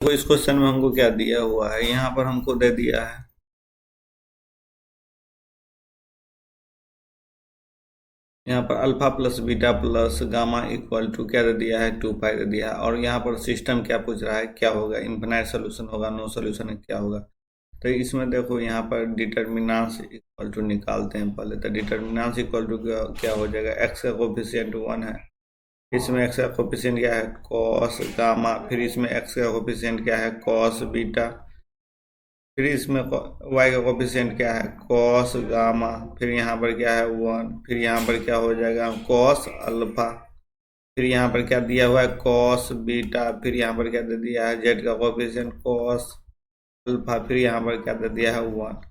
तो इस क्वेश्चन में हमको क्या दिया हुआ है, यहाँ पर हमको दे दिया है यहाँ पर alpha plus beta plus gamma equal to क्या दे दिया है 2 पाई दे दिया है। और यहाँ पर सिस्टम क्या पूछ रहा है, क्या होगा, इन्फिनाइट सोल्यूशन होगा, नो सोल्यूशन है, क्या होगा। तो इसमें देखो यहाँ पर डिटर्मिनेंट्स इक्वल टू निकालते हैं पहले। तो डिटर्मिनेंट्स इक्वल टू क्या हो जाएगा, एक्स का कोफिशिएंट 1 है, इसमें एक्स का कोफिशिएंट क्या है कॉस गामा, फिर इसमें एक्स का कोफिशिएंट क्या है कॉस बीटा, फिर इसमें वाई का कोफिशिएंट क्या है कॉस गामा, फिर यहाँ पर क्या है 1, फिर यहाँ पर क्या हो जाएगा कॉस अल्फा, फिर यहाँ पर क्या दिया हुआ है कॉस बीटा, फिर यहाँ पर क्या दे दिया है जेड का कोफिशिएंट कॉस अल्फा, फिर यहाँ पर क्या दे दिया है 1।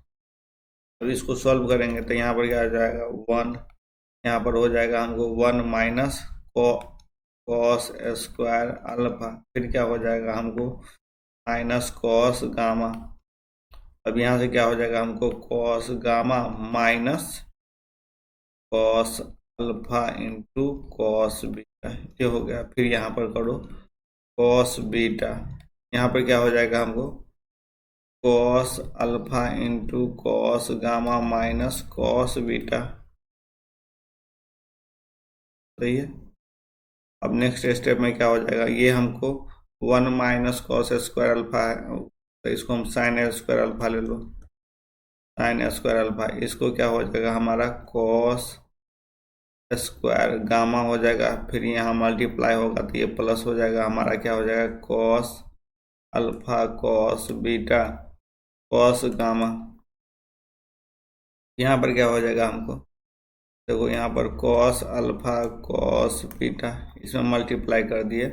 अब इसको सॉल्व करेंगे तो यहाँ पर क्या हो जाएगा 1, यहाँ पर हो जाएगा हमको 1 माइनस कॉस स्क्वायर अल्फा, फिर क्या हो जाएगा हमको माइनस कॉस गामा। अब यहाँ से क्या हो जाएगा हमको cos gamma minus cos alpha into cos beta, ये हो गया। फिर यहाँ पर करो कॉस बीटा, यहाँ पर क्या हो जाएगा हमको cos alpha into cos gamma minus cos beta, सही है। अब नेक्स्ट स्टेप में क्या हो जाएगा, ये हमको 1 माइनस कॉस स्क्वायर अल्फा है, तो इसको हम साइन स्क्वायर अल्फा ले लो, साइन स्क्वायर अल्फा, इसको क्या हो जाएगा हमारा कॉस स्क्वायर गामा हो जाएगा, फिर यहाँ मल्टीप्लाई होगा तो ये प्लस हो जाएगा, हमारा क्या हो जाएगा cos alpha cos beta cos gamma. यहाँ पर क्या हो जाएगा हमको, देखो यहाँ पर कॉस अल्फा कॉस बीटा, इसमें मल्टीप्लाई कर दिए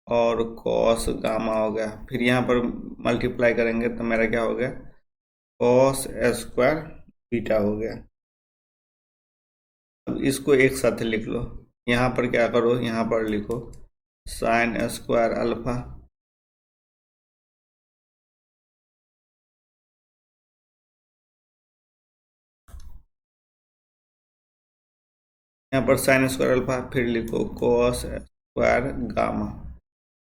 और कॉस गामा हो गया, फिर यहाँ पर मल्टीप्लाई करेंगे तो मेरा क्या हो गया कॉस स्क्वायर बीटा हो गया। अब इसको एक साथ लिख लो, यहाँ पर क्या करो, यहाँ पर लिखो साइन स्क्वायर अल्फा, यहाँ पर साइन स्क्वायर अल्फा, फिर लिखो कॉस स्क्वायर गामा,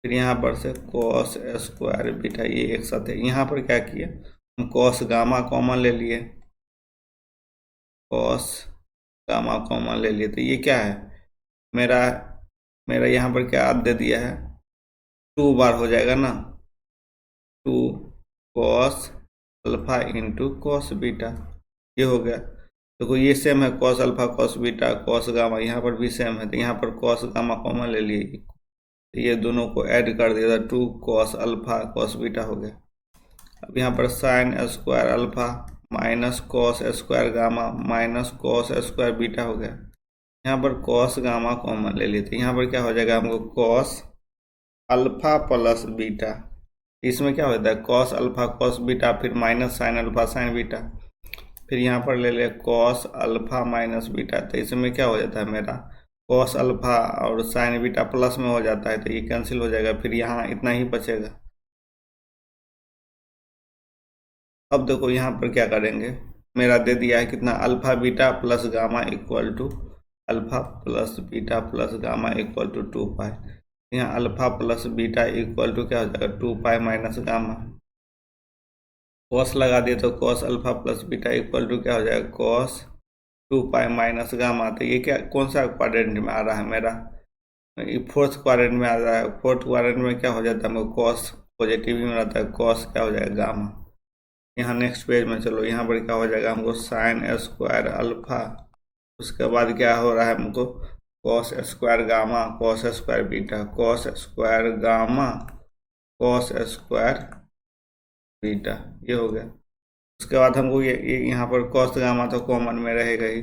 फिर यहाँ पर से कॉस स्क्वायर बीटा, ये एक साथ है। यहाँ पर क्या किए हम कॉस गामा कॉमन ले लिए, कॉस गामा कॉमन ले लिए, तो ये क्या है मेरा मेरा यहाँ पर क्या आप दे दिया है 2 बार हो जाएगा ना, 2 cos alpha into cos beta, ये हो गया। देखो ये सेम है cos alpha cos beta cos gamma, यहाँ पर भी सेम है, तो यहाँ पर कॉस गामा कॉमन ले लिए, तो ये दोनों को ऐड कर दिया था 2 कॉस अल्फा कॉस बीटा हो गया। अब यहाँ पर sine square alpha minus cos square gamma minus cos square beta हो गया, यहाँ पर कॉस गामा कॉमन ले लिए, तो यहाँ पर क्या हो जाएगा हमको कॉस अल्फा प्लस बीटा, इसमें क्या होता है कॉस अल्फा कॉस बीटा, फिर minus sine alpha sign beta, फिर यहाँ पर ले ले कॉस अल्फा माइनस बीटा, तो इसमें क्या हो जाता है मेरा कॉस अल्फा और साइन बीटा प्लस में हो जाता है, तो ये कैंसिल हो जाएगा, फिर यहाँ इतना ही बचेगा। अब देखो यहाँ पर क्या करेंगे, मेरा दे दिया है कितना alpha beta plus gamma equal to alpha plus beta plus gamma equal to 2 pi, यहाँ alpha plus beta equal to क्या हो जाएगा 2 पाई माइनस गामा, कॉस लगा दिए तो cos alpha plus beta equal to क्या हो जाएगा कॉस 2 पाई माइनस गामा। तो ये क्या कौन सा क्वाड्रेंट में आ रहा है मेरा, ये फोर्थ क्वाड्रेंट में आ रहा है, फोर्थ क्वाड्रेंट में क्या हो जाता है हमको कॉस पॉजिटिव ही में रहता है, कॉस क्या हो जाएगा गामा। यहाँ नेक्स्ट पेज में चलो, यहाँ पर क्या हो जाएगा हमको साइन स्क्वायर अल्फा, उसके बाद क्या हो रहा है हमको cos square gamma cos square beta cos square gamma cos square beta, ये हो गया। उसके बाद हमको ये यहाँ पर कॉस गामा तो कॉमन में रहेगा ही।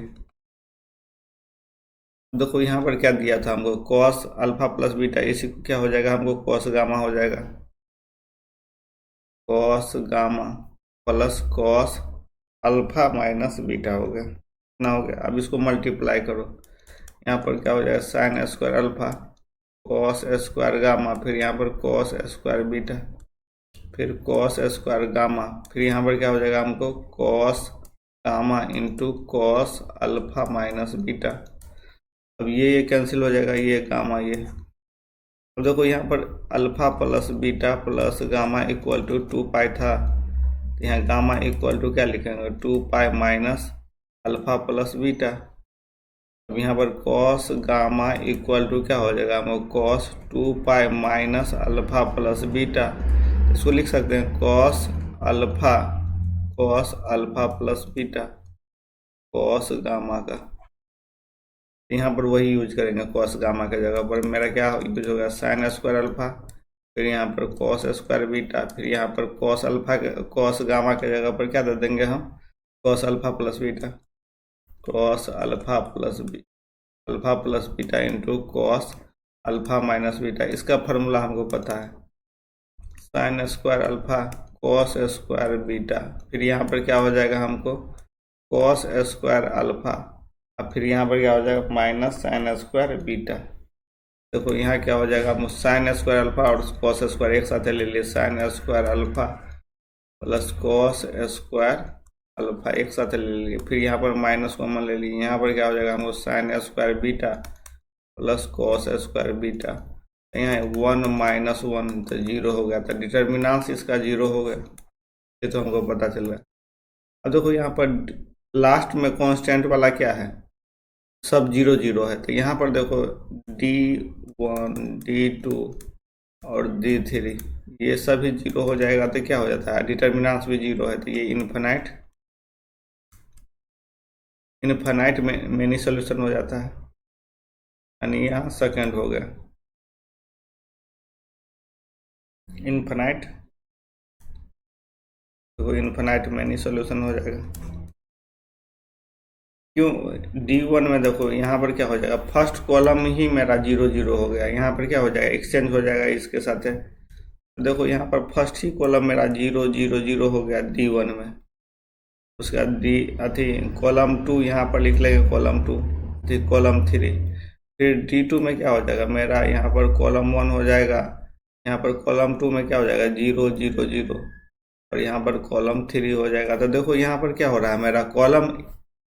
देखो यहाँ पर क्या दिया था हमको कॉस अल्फा प्लस बीटा, इसी को क्या हो जाएगा हमको कॉस गामा हो जाएगा, cos gamma plus cos alpha minus beta हो गया, इतना हो गया। अब इसको मल्टीप्लाई करो, यहाँ पर क्या हो जाएगा sine square alpha cos square gamma, फिर यहाँ पर कॉस स्क्वायर बीटा, फिर कॉस स्क्वायर गामा, फिर यहाँ पर क्या हो जाएगा हमको cos gamma into cos alpha minus beta. अब ये कैंसिल हो जाएगा, ये गामा ये, तो देखो यहाँ पर alpha plus beta plus gamma equal to 2 pi था, तो यहाँ गामा इक्वल टू क्या लिखेंगे 2 pi minus alpha plus beta. अब यहाँ पर कॉस गामा इक्वल टू क्या हो जाएगा, हम cos 2 pi minus alpha plus beta. इसको लिख सकते हैं cos alpha plus beta cos gamma का। यहाँ पर वही यूज करेंगे कॉस गामा के जगह पर मेरा क्या यूज होगा साइन स्क्वायर अल्फा, फिर यहाँ पर कॉस स्क्वायर बीटा, फिर यहाँ पर कॉस गामा के जगह पर क्या दे देंगे हम cos alpha plus beta, cos alpha plus beta into cos alpha minus beta. इसका फॉर्मूला हमको पता है sine square alpha cos square beta, फिर यहाँ पर क्या हो जाएगा हमको कॉस स्क्वायर अल्फा, अब फिर यहाँ पर क्या हो जाएगा माइनस साइन स्क्वायर बीटा। देखो यहाँ क्या हो जाएगा हम साइन स्क्वायर अल्फा और कॉस स्क्वायर एक साथ ले लिए, sine square alpha plus cos square alpha एक साथ ले लिए, फिर यहाँ पर माइनस कॉमन ले लिए, यहाँ पर क्या हो जाएगा हमको sine square beta plus cos square beta. यहाँ 1 माइनस 1 तो 0 हो गया, तो डिटर्मिनेंट इसका 0 हो गया, ये तो हमको पता चल गया। अब देखो यहाँ पर लास्ट में कांस्टेंट वाला क्या है सब 0 0 है, तो यहाँ पर देखो D1 D2 और D3 ये सभी 0 हो जाएगा, तो क्या हो जाता है डिटर्मिनेंट भी 0 है, तो ये इनफाइनाइट में मेनी सोल्यूशन हो जाता है, यानी यहाँ सेकंड हो गया इनफाइनाइट, तो इनफाइनाइट मेनी सोल्यूशन हो जाएगा। क्यों D1 में देखो यहाँ पर क्या हो जाएगा फर्स्ट कॉलम ही मेरा 0 0 हो गया, यहाँ पर क्या हो जाएगा एक्सचेंज हो जाएगा इसके साथ है। देखो यहाँ पर फर्स्ट ही कॉलम मेरा 0 0 0 हो गया D1 में, उसके बाद कॉलम 2 यहाँ पर लिख लेंगे कॉलम 2, फिर कॉलम 3, फिर D2 में क्या हो जाएगा मेरा यहाँ पर कॉलम 1 हो जाएगा, यहाँ पर कॉलम 2 में क्या हो जाएगा 0 0 0 और यहाँ पर कॉलम 3 हो जाएगा। तो देखो यहाँ पर क्या हो रहा है मेरा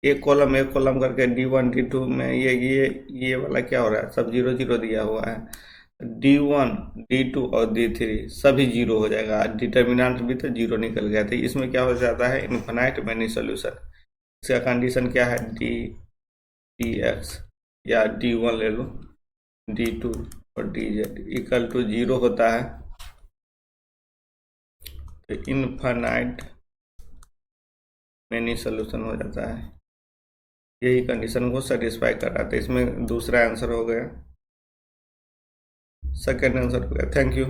एक कॉलम करके D1 D2 में ये वाला क्या हो रहा है सब 0 0 दिया हुआ है, D1 D2 और D3 सभी 0 हो जाएगा, डिटर्मिनेंट भी तो 0 निकल गया था। इसमें क्या हो जाता है इनफाइनाइट मेनी सोल्यूशन। इसका कंडीशन क्या है dx या D1 ले लो D2 और dz इक्वल टू 0 होता है, तो इनफाइनाइट मेनी सोल्यूशन हो जाता है। यही कंडीशन को सेटिस्फाई कर रहा था, इसमें दूसरा आंसर हो गया, सेकेंड आंसर हो गया। Thank you.